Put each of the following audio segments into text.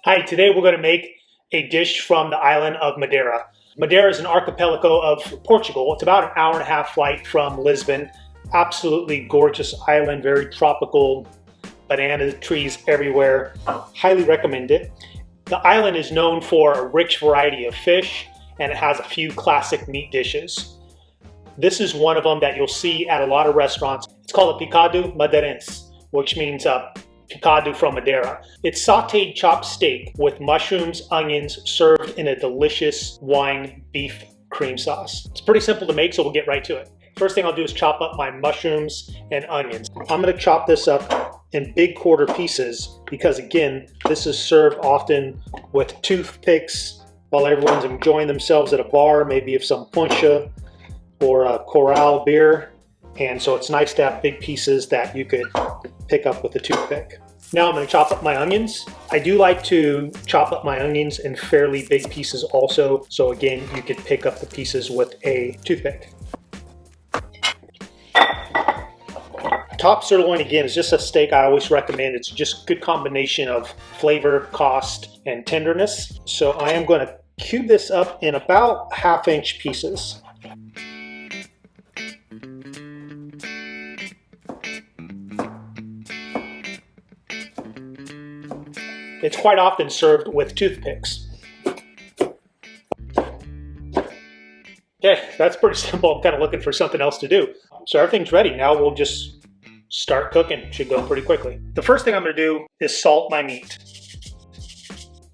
Hi, today we're going to make a dish from the island of Madeira. Madeira is an archipelago of Portugal. It's about an hour and a half flight from Lisbon. Absolutely gorgeous island, very tropical, banana trees everywhere. Highly recommend it. The island is known for a rich variety of fish, and it has a few classic meat dishes. This is one of them that you'll see at a lot of restaurants. It's called a Picado Madeirence, which means picado from Madeira. It's sautéed chopped steak with mushrooms, onions, served in a delicious wine beef cream sauce. It's pretty simple to make, so we'll get right to it. First thing I'll do is chop up my mushrooms and onions. I'm going to chop this up in big quarter pieces because, again, this is served often with toothpicks while everyone's enjoying themselves at a bar, maybe of some puncha or a Coral beer. And so it's nice to have big pieces that you could pick up with a toothpick. Now I'm going to chop up my onions. I do like to chop up my onions in fairly big pieces also. So again, you could pick up the pieces with a toothpick. Top sirloin, again, is just a steak I always recommend. It's just a good combination of flavor, cost, and tenderness. So I am going to cube this up in about 1/2 inch pieces. It's quite often served with toothpicks. Okay, that's pretty simple. I'm kind of looking for something else to do. So everything's ready. Now we'll just start cooking. Should go pretty quickly. The first thing I'm going to do is salt my meat.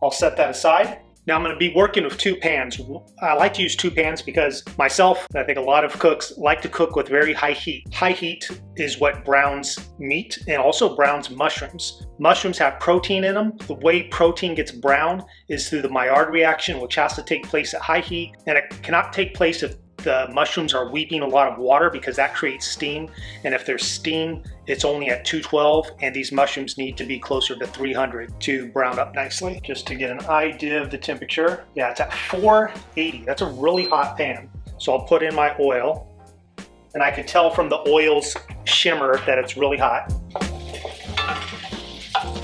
I'll set that aside. Now I'm going to be working with 2 pans. I like to use 2 pans because myself, and I think a lot of cooks, like to cook with very high heat. High heat is what browns meat and also browns mushrooms. Mushrooms have protein in them. The way protein gets browned is through the Maillard reaction, which has to take place at high heat, and it cannot take place if the mushrooms are weeping a lot of water because that creates steam, and if there's steam, it's only at 212, and these mushrooms need to be closer to 300 to brown up nicely. Just to get an idea of the temperature, yeah, it's at 480. That's a really hot pan. So I'll put in my oil, and I can tell from the oil's shimmer that it's really hot.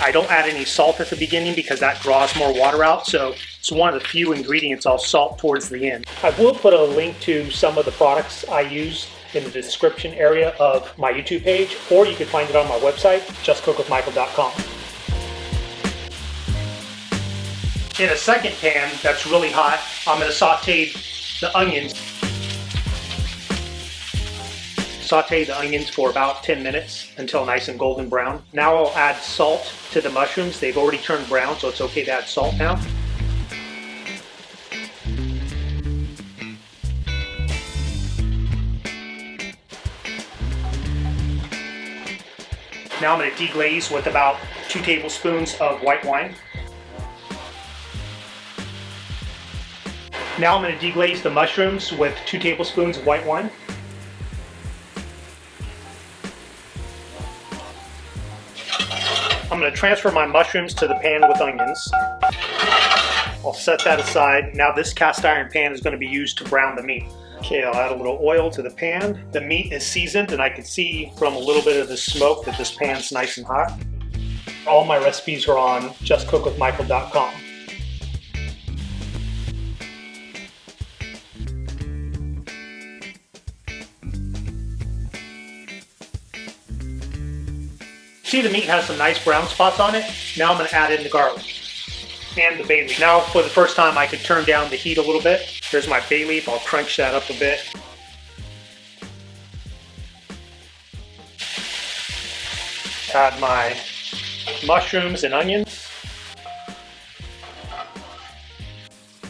I don't add any salt at the beginning because that draws more water out, so it's one of the few ingredients I'll salt towards the end. I will put a link to some of the products I use in the description area of my YouTube page, or you can find it on my website, justcookwithmichael.com. In a second pan that's really hot, I'm going to saute the onions. Saute the onions for about 10 minutes until nice and golden brown. Now I'll add salt to the mushrooms. They've already turned brown, so it's okay to add salt now. Now I'm going to deglaze with about 2 tablespoons of white wine. Now I'm going to deglaze the mushrooms with 2 tablespoons of white wine. I'm going to transfer my mushrooms to the pan with onions. I'll set that aside. Now this cast iron pan is going to be used to brown the meat. Okay, I'll add a little oil to the pan. The meat is seasoned, and I can see from a little bit of the smoke that this pan's nice and hot. All my recipes are on justcookwithmichael.com. See, the meat has some nice brown spots on it. Now I'm going to add in the garlic and the bay leaf. Now for the first time I could turn down the heat a little bit. Here's my bay leaf. I'll crunch that up a bit. Add my mushrooms and onions.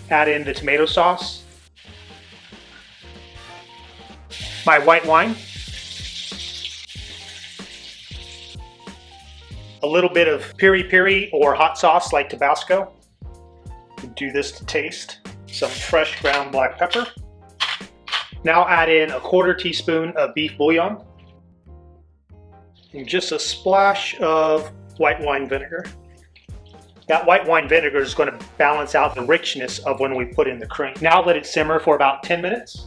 Add in the tomato sauce. My white wine. A little bit of peri-peri or hot sauce like Tabasco. Do this to taste. Some fresh ground black pepper. Now add in a 1/4 teaspoon of beef bouillon. And just a splash of white wine vinegar. That white wine vinegar is going to balance out the richness of when we put in the cream. Now let it simmer for about 10 minutes.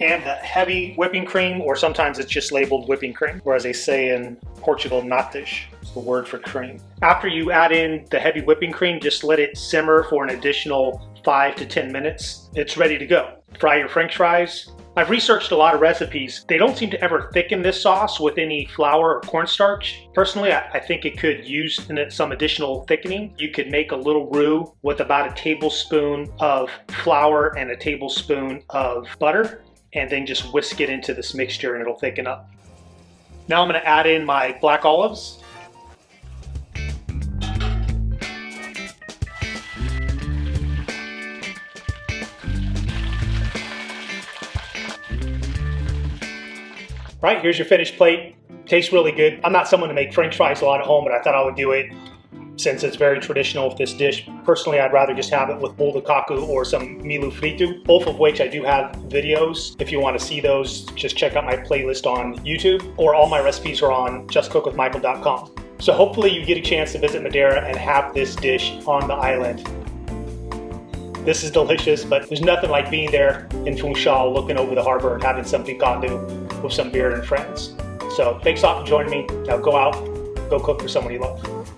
and the heavy whipping cream, or sometimes it's just labeled whipping cream, or as they say in Portugal, natas is the word for cream. After you add in the heavy whipping cream, just let it simmer for an additional 5 to 10 minutes. It's ready to go. Fry your French fries. I've researched a lot of recipes. They don't seem to ever thicken this sauce with any flour or cornstarch. Personally, I think it could use some additional thickening. You could make a little roux with about a tablespoon of flour and a tablespoon of butter, and then just whisk it into this mixture and it'll thicken up. Now I'm going to add in my black olives. Right, here's your finished plate. Tastes really good. I'm not someone to make French fries a lot at home, but I thought I would do it since it's very traditional with this dish. Personally, I'd rather just have it with bolo de cacu or some milho frito, both of which I do have videos. If you want to see those, just check out my playlist on YouTube, or all my recipes are on justcookwithmichael.com. So hopefully you get a chance to visit Madeira and have this dish on the island. This is delicious, but there's nothing like being there in Funchal looking over the harbor and having some picado with some beer and friends. So thanks a lot for joining me. Now go out, go cook for someone you love.